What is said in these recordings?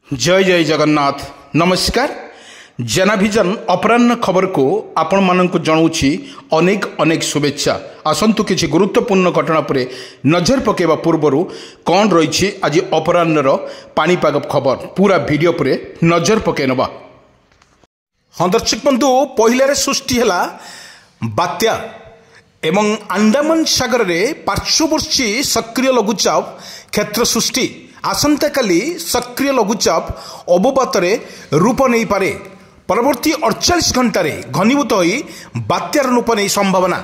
जय जय जगन्नाथ नमस्कार। जेनाभिजन अपराह्न खबर को आपण मानक जनाऊँगी अनेक अनेक शुभेच्छा। आसतु किसी गुरुत्वपूर्ण घटना पर नजर पकेवा पूर्व कौन रही आज अपराह्नर पाणीपाग खबर पूरा वीडियो पर नजर पकई नवा। हाँ दर्शक बंधु, पहले सृष्टि है बात्या एवं अंडमान सागर में पार्श्ववर्ती सक्रिय लघुचाप क्षेत्र सृष्टि आसंता काली सक्रिय लघुचाप अवपात रूप नहीं पारे। परवर्ती 48 घंटे घनीभूत हो बात्यार रूप नहीं संभावना।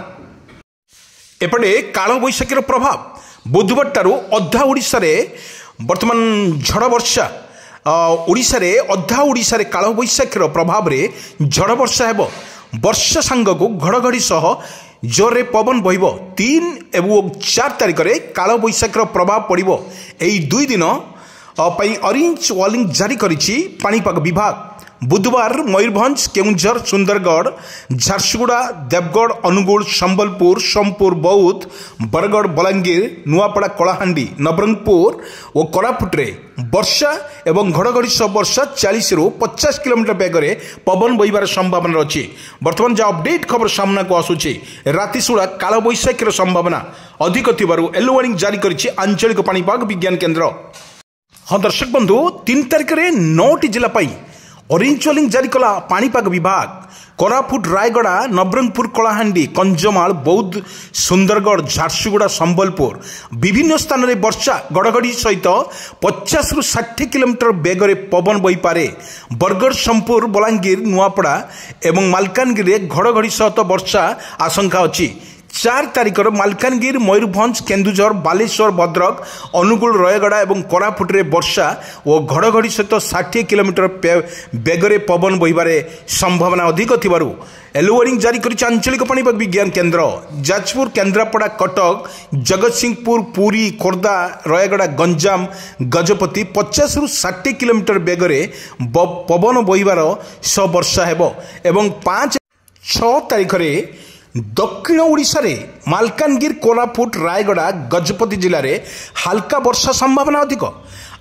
एपटे काल बैशाखीर प्रभाव बुधवार ठारू अधा ओडिशा रे वर्तमान झड़ वर्षा ओडिशा रे अधा ओडिशा रे काल बैशाखीर प्रभाव रे झड़ वर्षा हेबो। वर्षा सांगक घड़घड़ी सह जोरे पवन बहिब। 3 एवं 4 तारिख में काल बैशाखीर प्रभाव पड़ो। यही 2 दिन ऑरेंज वार्निंग जारी करिछि पाणीपाग विभाग। बुधवार मयूरभंज, केउंझर, सुंदरगढ़, झारसुगुड़ा, देवगढ़, अनुगुल, संबलपुर, सोमपुर, बौद्ध, बरगढ़, बलांगीर, नुआपड़ा, कलाहांडी, नवरंगपुर और कोरापुट रे वर्षा एवं घड़घड़ी सह वर्षा 40 ରୁ 50 किलोमीटर बेगर पवन बहिबार संभावना अच्छी। बर्तमान जहाँ अपडेट खबर सामना को आसूची राति सुधा काल बैशाखीर संभावना अधिक थिबारु येलो वार्निंग जारी करिछि आंचलिक पाणीपाग विज्ञान केन्द्र। हाँ दर्शक बंधु, 3 तारिख में 9टी जिला ऑरेंज वार्निंग जारी कला पाणीपाग विभाग। कोरापुट, रायगड़ा, नवरंगपुर, कलाहांडी, कंजमाल, बौद्ध, सुंदरगढ़, झारसुगुड़ा, संबलपुर विभिन्न स्थान में वर्षा घड़घड़ी सहित 50 ରୁ 60 किलोमीटर बेगर पवन बही पारे। बरगढ़, सोमपुर, बलांगीर, नुआपड़ा एवं मालकानगिरी घड़घड़ी सहित वर्षा आशंका अच्छी। 4 तारिख मालकानगिरी, मयूरभंज, केन्दुझर, बालेश्वर, भद्रक, अनुगुल, रायगड़ा एवं कोरापुट रे वर्षा और घड़घड़ी सहित 60 किलोमीटर बेगर पवन बहिबारे संभावना अधिक थिबारु येलो वार्निंग जारी करिछि आंचलिक पाणीपाग विज्ञान केन्द्र। जाजपुर, केन्द्रापड़ा, कटक, जगतसिंहपुर, पुरी, खोर्धा, रायगड़ा, गंजाम, गजपति 50 ରୁ 60 किलोमीटर बेगर पवन बहिबार सह वर्षा हेबो। एवं 5-6 तारिख में दक्षिण ओडिशा रे मालकानगिरी, कोरापुट, रायगड़ा, गजपति जिले में हल्का वर्षा संभावना अधिक।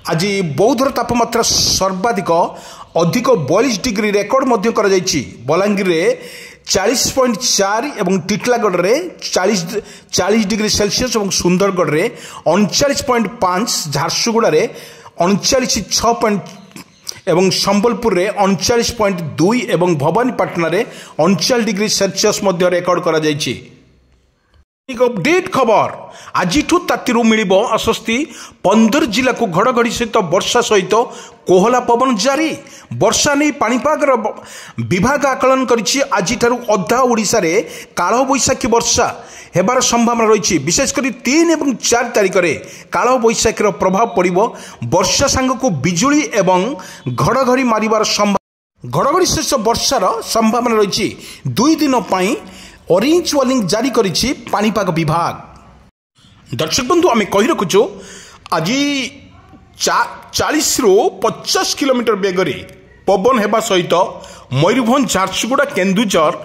आज बौद्धर तापमात्रा सर्वाधिक अधिक 42 डिग्री रेकर्ड मध्य करा जायछि। बलांगीर रे 40.4 एवं टिटलागढ़ रे 40 डिग्री सेल्सियस और सुंदरगढ़ रे 39.5, झारसुगुड़ा रे 39.6 एवं संबलपुर रे 39.2 एवं भवानीपाटना रे 39 डिग्री सेल्सियस मध्य रेकर्ड करा जायछि। अपडेट खबर आज ताती मिल आश्वस्ति। 15 जिला को घड़घड़ी सहित वर्षा सहित कोहला पवन जारी। वर्षा नहीं पाणीपाग विभाग आकलन करिछि आज अधा ओडिशा रे काल बैशाखी वर्षा हेबार संभावना रही। विशेषकर 3 और 4 तारिख में काल बैशाखीर प्रभाव पड़ो। वर्षा सांग को बिजुली एवं घड़घड़ी मारिबार संभावना घड़घड़ी सहित वर्षार संभावना रही। 2 दिन ऑरेंज वार्निंग जारी करिछि पाणीपाग विभाग। दर्शक बंधु, आम कही रखुचु आज 40 ରୁ 50 किलोमीटर बेगरे पवन हेबा सहित मयूरभंज, झारसुगुड़ा, केन्दुझर,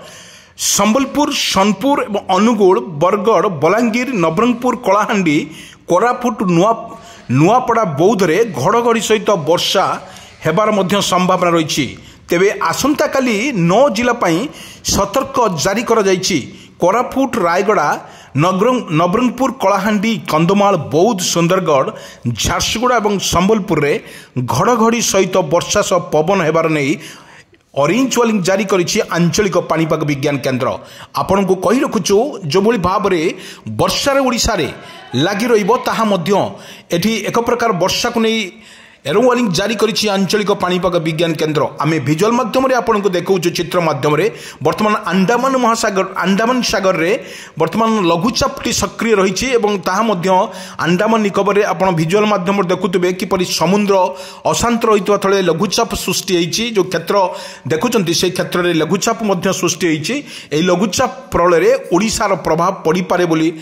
संबलपुर, सोनपुर एवं अनुगुल, बरगढ़, बलांगीर, नवरंगपुर, कलाहांडी, कोरापुट, नुआपड़ा, बौद्ध रे घड़घड़ी सहित वर्षा हेबार मध्य संभावना रही। तेबे आसंता काली 9 जिला सतर्क जारी करा जायछि। कोरापुट, रायगड़ा, नवरंगपुर, कलाहांडी, कंधमाल, बौद्ध, सुंदरगढ़, झारसुगुड़ा और संबलपुर रे घड़घड़ी सहित वर्षा सह पवन हेबार नहीं ऑरेंज वार्निंग जारी करिछि आंचलिक पाणीपाग विज्ञान केन्द्र। आपण को कही रखुचु जो भली भाव रे वर्षा ओडिशा रे लागि रहिबो ताहा मध्य एठी एक प्रकार वर्षा को नहीं येलो वार्निंग जारी करिछि आंचलिक पाणीपाग विज्ञान केन्द्र। आमे विजुअल माध्यम रे आपण को देखौछु चित्र माध्यम रे वर्तमान अंडमान सागर रे वर्तमान लघुचापटी सक्रिय रहिछि एवं ताहा मध्य अंडमान निकोबर रे आपण विजुअल माध्यम रे देखुतबे किपरि समुद्र अशांत रहितवा थळे लघुचाप सृष्टि हेछि। जो क्षेत्र देखुचंती से क्षेत्र रे लघुचाप मध्य सृष्टि हेछि। एई लघुचाप प्रलय रे ओडिशार प्रभाव पड़ी पारे बोली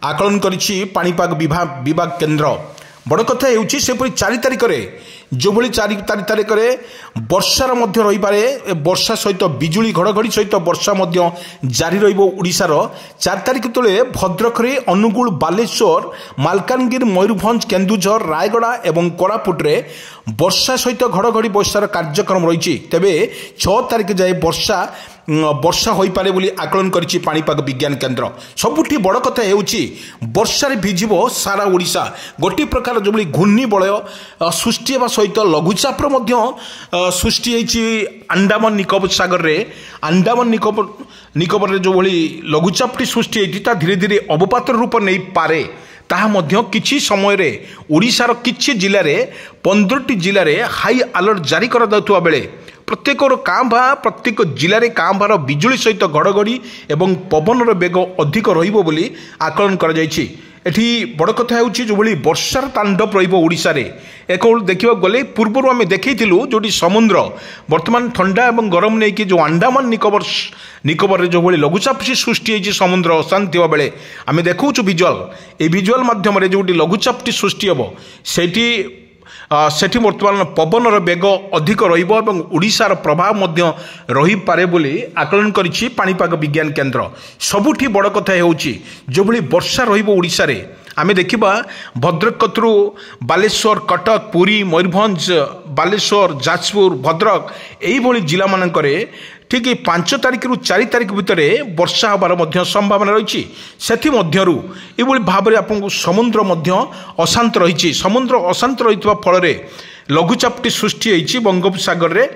आकलन करिछि पाणीपाग विभाग केन्द्र। बड़ कथा होउछि सेपरि 4 तारिख में जोभली 4 तारिख में वर्षार मध्य रही पारे वर्षा सहित बिजुली घड़घड़ी सहित वर्षा मध्य जारी रहिशार 4 तारिख तले भद्रक रे अनुगुल बालेश्वर मालकानगिरी मयूरभंज केन्दुझर रायगड़ा एवं कोरापुट रे वर्षा सहित घड़घड़ी वर्षार कार्यक्रम रही तेबे 6 तारिख जाए वर्षा हो पारे बोली आकलन करिछि पाणीपाग विज्ञान केन्द्र। सबुठी बड़ कथा हेउछि वर्षारे भिजिबो सारा ओडिशा गोटी प्रकार जोबली घूर्णी बलय सृष्टि हेबा सहित लघुचापर मध्य सृष्टि हेछि अंडमान निकोबर सागर रे अंडमान निकोबर रे जो भली लघुचापटी सृष्टि हेछि ता धीरे धीरे अवपातर रूप नै पारे ताहा मध्य किछि समय रे ओडिशार किछि जिल्ला रे 15टी जिल्ला रे हाई अलर्ट जारी करा जाउतबा बेले प्रत्येक प्रत्येक जिले कांभार बिजुली सहित घड़घड़ी एवं पवनर बेग अधिक रहिबो बोली आकलन करा जायछि। एठी बड़ कथा हेउछि जो भली वर्षार तांडव रहिबो ओडिशा रे एक देखिबा गले पूर्वरु आमे देखैथिलु जोटी समुद्र वर्तमान ठंडा एवं गरम नै कि जो अंडमान निकोबर रे जो भली लघुचाप सृष्टि हेछि समुद्र अशांत होबा बेले आमे देखौछु विजुअल ए विजुअल माध्यम रे जोटी लघुचापटी सृष्टि हेबो सेठी वर्तमान पवनर बेग अधिक रहिबो एवं ओडिशार प्रभाव मध्य रही पारे बोली आकलन करिछि पाणीपाग विज्ञान केन्द्र। सबुठी बड़ कथा हेउछि जो भली वर्षा रहिबो ओडिशा रे आमे देखिबा भद्रक कतरु बालेश्वर कटक पुरी मयूरभंज बालेश्वर जाजपुर भद्रक एई भली जिला मानकरे ठीक 5 तारिख रु 4 तारिख भितर वर्षा हबार मध्य संभावना रही सेथि मध्यरु एभली भाबरे आपन समुद्र मध्य अशांत रही समुद्र अशांत रहितबा फल रे लघुचापटी सृष्टि होईछि बंगोपसागर रे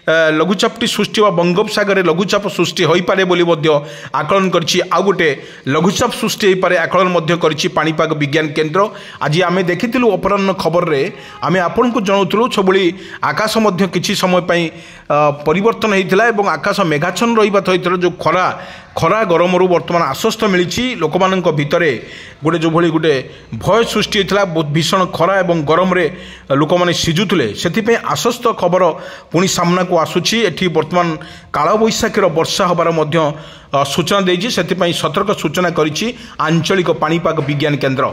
लघुचापटी सृष्टि व बंगोपसागर लघुचाप सृष्टि हो पारे बोली मध्य आकलन करछि आ गोटे लघुचाप सृष्टि हो पारे आकलन मध्य करछि पाणीपाग विज्ञान केन्द्र। आज आमे देखिथिलु अपराह्न खबर रे आमे आपन को जणाउथलु छबुली आकाश मध्य किछि समय पई परिवर्तन होइथिला एवं आकाश मेघाच्छन्न रहिबा सहित जो खरा गरम रु वर्तमान आश्वस्त मिली लोक मान भितर गोटे जो भली गोटे भय सृष्टि होता बहुत भीषण खरा एवं गरम रे लोक मैंने सिजुले से आश्वस्त खबर पुणी सामना को आसुची एठी वर्तमान काल बैशाखीर वर्षा हबार मध्य सूचना देछि सेति पई सतर्क सूचना करिछि आंचलिक पाणीपाग विज्ञान केन्द्र।